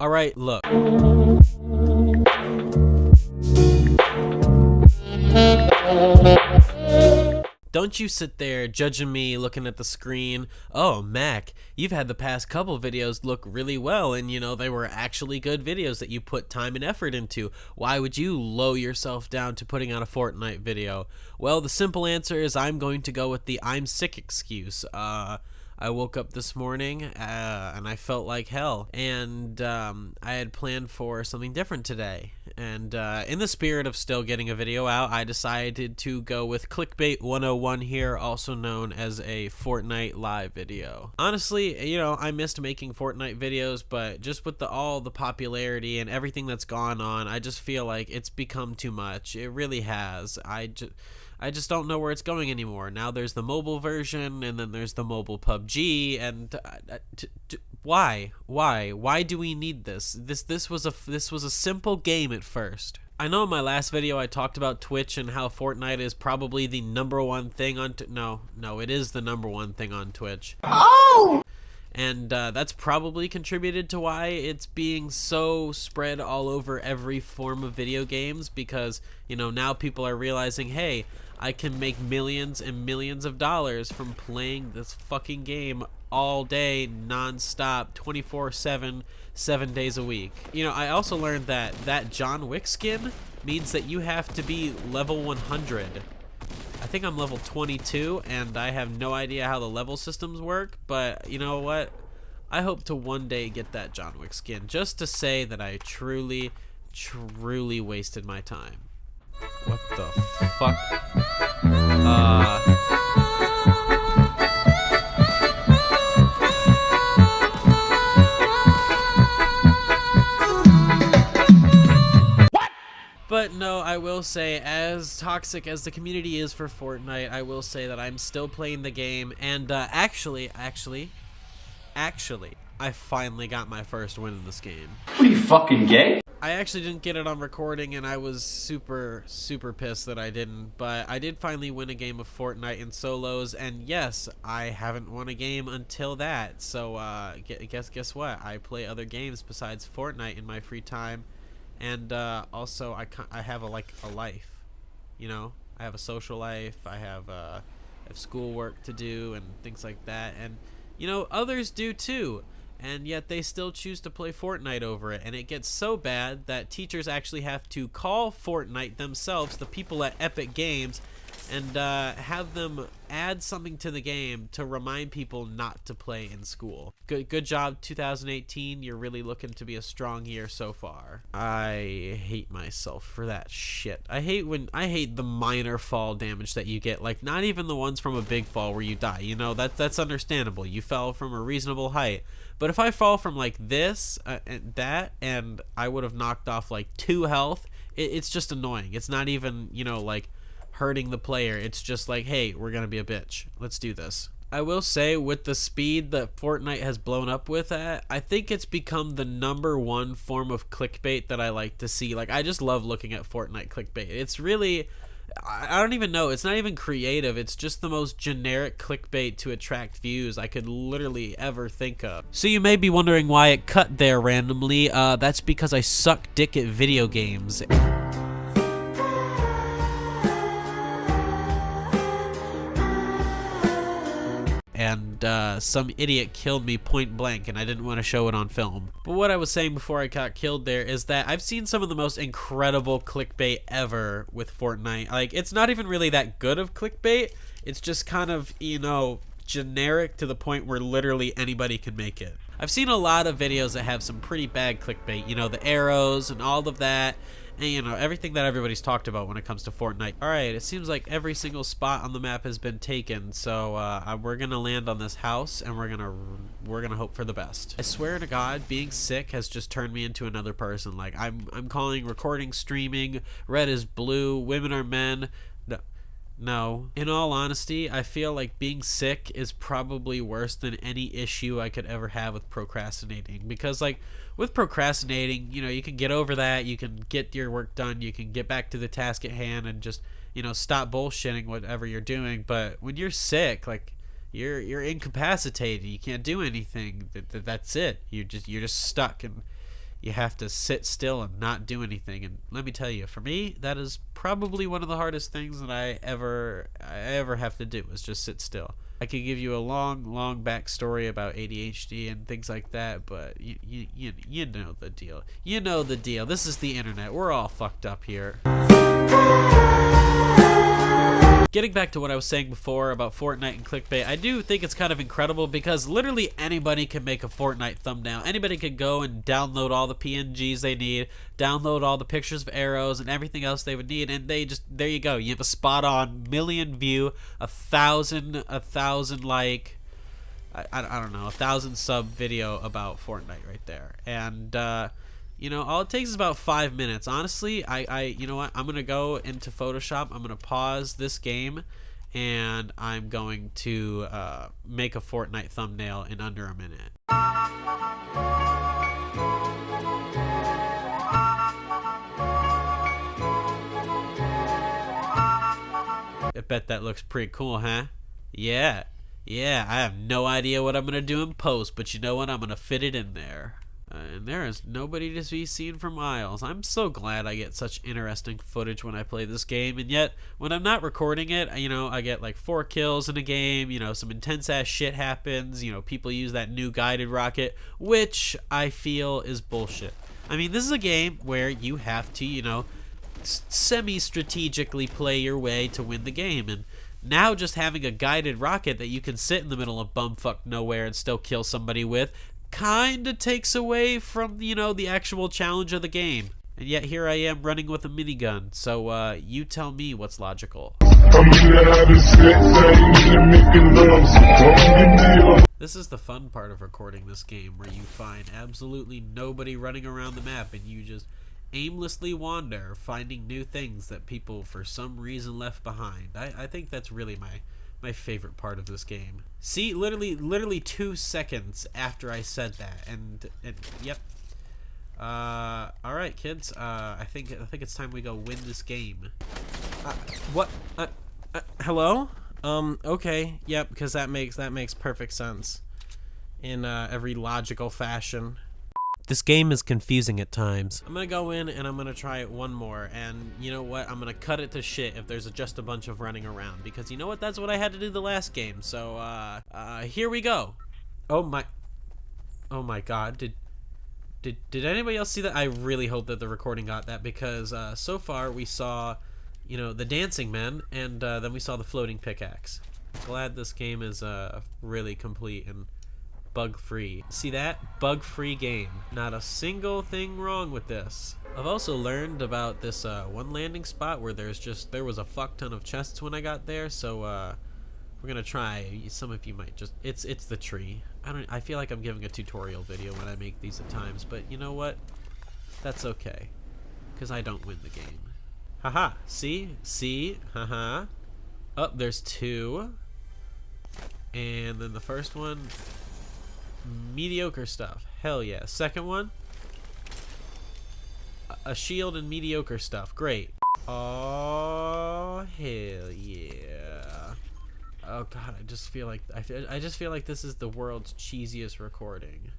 Alright, look. Don't you sit there judging me looking at the screen. Oh, Mac, you've had the past couple videos look really well, and they were actually good videos that you put time and effort into. Why would you lower yourself down to putting out a Fortnite video? Well, the simple answer is I'm going to go with the I'm sick excuse. I woke up this morning and I felt like hell, and I had planned for something different today. And in the spirit of still getting a video out, I decided to go with Clickbait 101 here, also known as a Fortnite live video. Honestly, I missed making Fortnite videos, but just with all the popularity and everything that's gone on, I just feel like it's become too much. It really has. I just don't know where it's going anymore. Now there's the mobile version, and then there's the mobile PUBG, and why? Why do we need this? This was a simple game at first. I know in my last video I talked about Twitch and how Fortnite is probably the #1 thing on no, it is the #1 thing on Twitch. Oh! And that's probably contributed to why it's being so spread all over every form of video games, because now people are realizing, hey, I can make millions and millions of dollars from playing this fucking game all day, non-stop, 24/7, 7 days a week. I also learned that John Wick skin means that you have to be level 100. I think I'm level 22, and I have no idea how the level systems work, but you know what? I hope to one day get that John Wick skin, just to say that I truly, truly wasted my time. What the fuck? But no, I will say, as toxic as the community is for Fortnite, I will say that I'm still playing the game, and actually, I finally got my first win in this game. What are you, fucking gay? I actually didn't get it on recording, and I was super, super pissed that I didn't, but I did finally win a game of Fortnite in solos, and yes, I haven't won a game until that, so guess what? I play other games besides Fortnite in my free time. And also, I have a life, I have a social life, I have schoolwork to do and things like that, and others do too, and yet they still choose to play Fortnite over it, and it gets so bad that teachers actually have to call Fortnite themselves, the people at Epic Games, and have them add something to the game to remind people not to play in school. Good job, 2018. You're really looking to be a strong year so far. I hate myself for that shit. I hate the minor fall damage that you get. Like, not even the ones from a big fall where you die. That's understandable. You fell from a reasonable height. But if I fall from like this and that, and I would have knocked off like 2 health, it's just annoying. It's not even like hurting the player. It's just like, hey, we're gonna be a bitch, let's do this. I will say, with the speed that Fortnite has blown up with at, I think it's become the #1 form of clickbait that I like to see. Like, I just love looking at Fortnite clickbait. It's really, I don't even know, it's not even creative, it's just the most generic clickbait to attract views I could literally ever think of. So you may be wondering why it cut there randomly. That's because I suck dick at video games. And some idiot killed me point blank, and I didn't want to show it on film. But what I was saying before I got killed there is that I've seen some of the most incredible clickbait ever with Fortnite. Like, it's not even really that good of clickbait. It's just kind of, generic to the point where literally anybody can make it. I've seen a lot of videos that have some pretty bad clickbait, the arrows and all of that. And, everything that everybody's talked about when it comes to Fortnite. Alright, it seems like every single spot on the map has been taken, so we're gonna land on this house, and we're gonna hope for the best. I swear to God, being sick has just turned me into another person. Like, I'm calling recording streaming, red is blue, women are men. No. In all honesty, I feel like being sick is probably worse than any issue I could ever have with procrastinating. Because, like, with procrastinating, you can get over that, you can get your work done, you can get back to the task at hand and just, stop bullshitting whatever you're doing. But when you're sick, like, you're incapacitated, you can't do anything. That's it. You're just stuck, and you have to sit still and not do anything. And let me tell you, for me, that is probably one of the hardest things that I ever have to do, is just sit still. I could give you a long backstory about ADHD and things like that, but you know the deal. You know the deal. This is the internet. We're all fucked up here. Getting back to what I was saying before about Fortnite and clickbait, I do think it's kind of incredible because literally anybody can make a Fortnite thumbnail. Anybody could go and download all the PNGs they need, download all the pictures of arrows and everything else they would need, and they just, there you go. You have a spot on million view, 1,000 like, I don't know, 1,000 sub video about Fortnite right there. And you know, all it takes is about 5 minutes. Honestly, you know what? I'm going to go into Photoshop. I'm going to pause this game, and I'm going to make a Fortnite thumbnail in under a minute. I bet that looks pretty cool, huh? Yeah. Yeah, I have no idea what I'm going to do in post, but you know what? I'm going to fit it in there. And there is nobody to be seen for miles. I'm so glad I get such interesting footage when I play this game, and yet when I'm not recording it, you know, I get like 4 kills in a game, you know, some intense ass shit happens, you know, people use that new guided rocket, which I feel is bullshit. I mean, this is a game where you have to, you know, semi-strategically play your way to win the game, and now just having a guided rocket that you can sit in the middle of bumfuck nowhere and still kill somebody with kind of takes away from, you know, the actual challenge of the game. And yet here I am running with a minigun, so you tell me what's logical. This is the fun part of recording this game, where you find absolutely nobody running around the map and you just aimlessly wander, finding new things that people for some reason left behind. I think that's really my favorite part of this game. See, literally 2 seconds after I said that, and yep. All right, kids. I think it's time we go win this game. What? Hello? Okay. Yep. Because that makes perfect sense in every logical fashion. This game is confusing at times. I'm gonna go in and I'm gonna try it one more, and you know what? I'm gonna cut it to shit if there's just a bunch of running around, because you know what? That's what I had to do the last game. So here we go. Oh my god. Did anybody else see that? I really hope that the recording got that, because so far we saw, you know, the dancing men, and then we saw the floating pickaxe. Glad this game is really complete and bug-free. See that? Bug-free game. Not a single thing wrong with this. I've also learned about this one landing spot where there was a fuck ton of chests when I got there, so we're gonna try. Some of you might just, it's the tree. I feel like I'm giving a tutorial video when I make these at times, but you know what? That's okay, because I don't win the game. Haha, see, haha. Oh, there's 2. And then the first one, mediocre stuff. Hell yeah. Second one, a shield and mediocre stuff. Great. Oh hell yeah. Oh god, I just feel like this is the world's cheesiest recording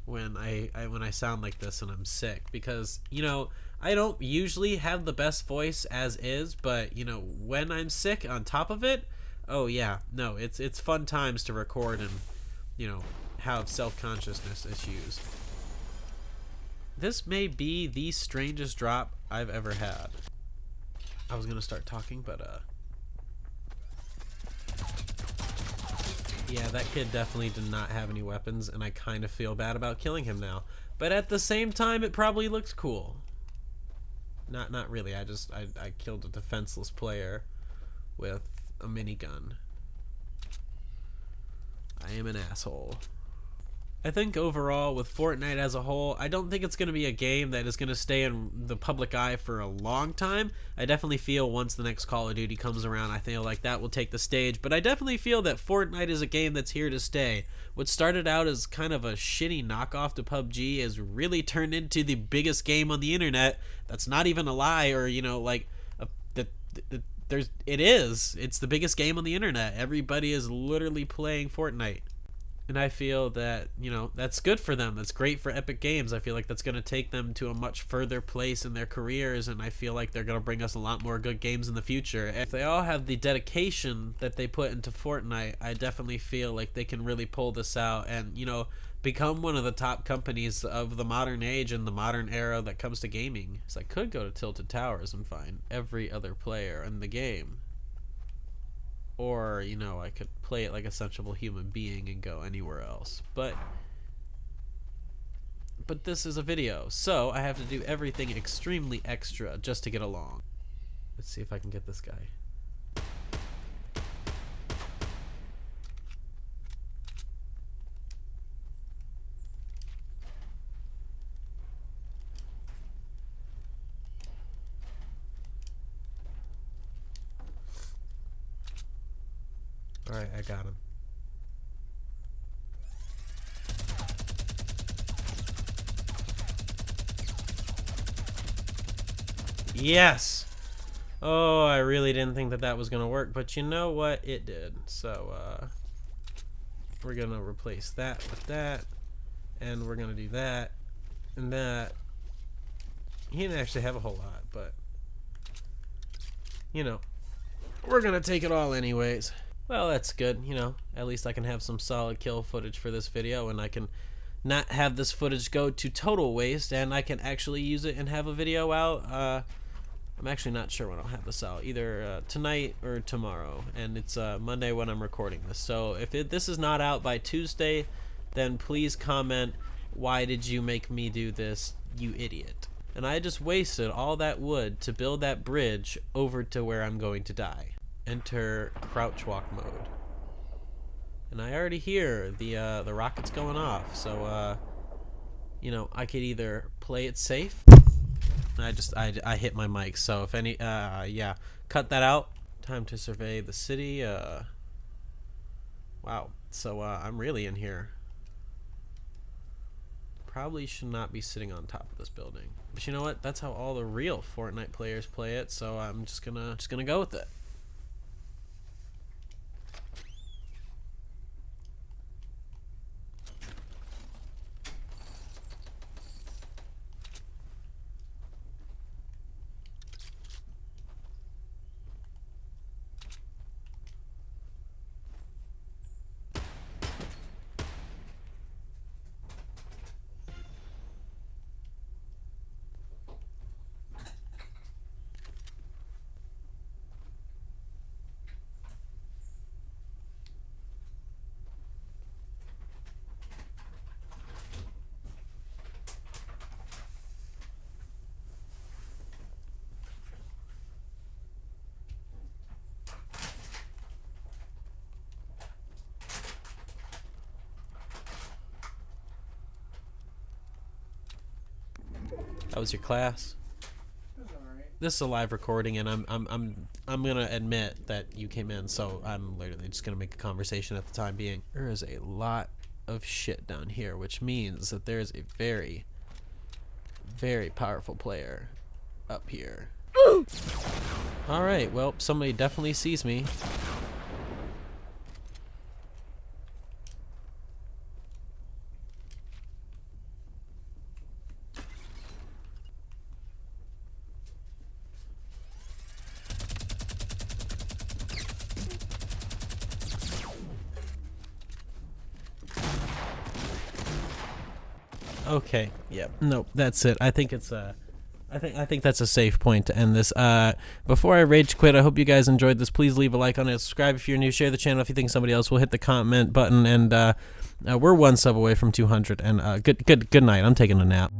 when I sound like this and I'm sick, because you know, I don't usually have the best voice as is, but you know, when I'm sick on top of it, oh yeah, no, it's fun times to record and, you know, have self-consciousness issues. This may be the strangest drop I've ever had. I was gonna start talking, but yeah, that kid definitely did not have any weapons, and I kind of feel bad about killing him now. But at the same time, it probably looks cool. Not really. I killed a defenseless player with a minigun. I am an asshole. I think overall, with Fortnite as a whole, I don't think it's going to be a game that is going to stay in the public eye for a long time. I definitely feel once the next Call of Duty comes around, I feel like that will take the stage. But I definitely feel that Fortnite is a game that's here to stay. What started out as kind of a shitty knockoff to PUBG has really turned into the biggest game on the internet. That's not even a lie, or, you know, like, it's the biggest game on the internet. Everybody is literally playing Fortnite. And I feel that, you know, that's good for them. That's great for Epic Games. I feel like that's going to take them to a much further place in their careers, and I feel like they're going to bring us a lot more good games in the future. If they all have the dedication that they put into Fortnite, I definitely feel like they can really pull this out and, you know, become one of the top companies of the modern age and the modern era that comes to gaming. So I could go to Tilted Towers and find every other player in the game. Or, you know, I could play it like a sensible human being and go anywhere else. But this is a video, so I have to do everything extremely extra just to get along. Let's see if I can get this guy. Alright, I got him. Yes! Oh, I really didn't think that that was going to work, but you know what? It did. So, we're going to replace that with that, and we're going to do that, and that. He didn't actually have a whole lot, but, you know, we're going to take it all anyways. Well, that's good, you know, at least I can have some solid kill footage for this video, and I can not have this footage go to total waste, and I can actually use it and have a video out. I'm actually not sure when I'll have this out, either tonight or tomorrow, and it's Monday when I'm recording this. So if this is not out by Tuesday, then please comment, why did you make me do this, you idiot? And I just wasted all that wood to build that bridge over to where I'm going to die. Enter crouch walk mode. And I already hear the rockets going off, so you know, I could either play it safe. I hit my mic, so if any yeah, cut that out. Time to survey the city. Wow, so I'm really in here. Probably should not be sitting on top of this building, but you know what, that's how all the real Fortnite players play it, so I'm just gonna go with it. That was your class. That's alright. This is a live recording, and I'm gonna admit that you came in, so I'm literally just gonna make a conversation at the time being. There is a lot of shit down here, which means that there's a very, very powerful player up here. All right, well, somebody definitely sees me. Okay. Yep. Nope. That's it. I think it's I think that's a safe point to end this. Before I rage quit, I hope you guys enjoyed this. Please leave a like on it. Subscribe if you're new. Share the channel if you think somebody else will. Hit the comment button, and we're one sub away from 200. And good night. I'm taking a nap.